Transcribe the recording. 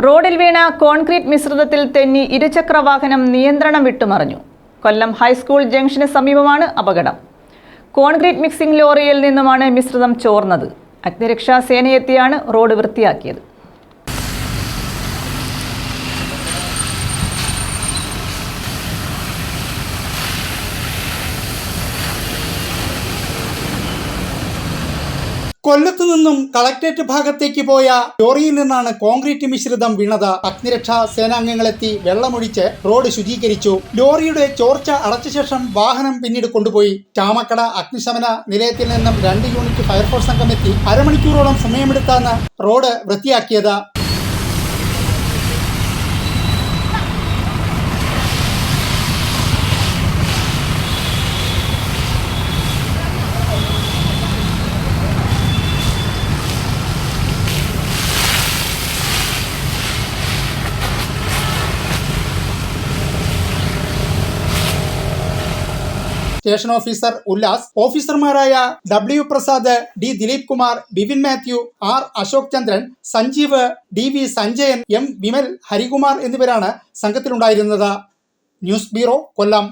റോഡിൽ വീണ കോൺക്രീറ്റ് മിശ്രിതത്തിൽ തെന്നി ഇരുചക്ര വാഹനം നിയന്ത്രണം വിട്ടുമറിഞ്ഞു. കൊല്ലം ഹൈസ്കൂൾ ജംഗ്ഷന് സമീപമാണ് അപകടം. കോൺക്രീറ്റ് മിക്സിംഗ് ലോറിയിൽ നിന്നുമാണ് മിശ്രിതം ചോർന്നത്. അഗ്നിരക്ഷാ സേനയെത്തിയാണ് റോഡ് വൃത്തിയാക്കിയത്. കൊല്ലത്തു നിന്നും കളക്ടറേറ്റ് ഭാഗത്തേക്ക് പോയ ലോറിയിൽ നിന്നാണ് കോൺക്രീറ്റ് മിശ്രിതം വീണത്. അഗ്നിരക്ഷാ സേനാംഗങ്ങളെത്തി വെള്ളമൊഴിച്ച് റോഡ് ശുചീകരിച്ചു. ലോറിയുടെ ചോർച്ച അടച്ച ശേഷം വാഹനം പിന്നീട് കൊണ്ടുപോയി. ചാമക്കട അഗ്നിശമന നിലയത്തിൽ നിന്നും 2 യൂണിറ്റ് ഫയർഫോഴ്സ് സംഘം എത്തി അരമണിക്കൂറോളം സമയമെടുത്താണ് റോഡ് വൃത്തിയാക്കിയത്. സ്റ്റേഷൻ ഓഫീസർ ഉല്ലാസ്, ഓഫീസർമാരായ W Prasad, D Dileep Kumar, Bipin Mathew, R Ashok ചന്ദ്രൻ, സഞ്ജീവ്, DV സഞ്ജയൻ, M വിമൽ, ഹരികുമാർ എന്നിവരാണ് സംഘത്തിലുണ്ടായിരുന്നത്. ന്യൂസ് ബ്യൂറോ, കൊല്ലം.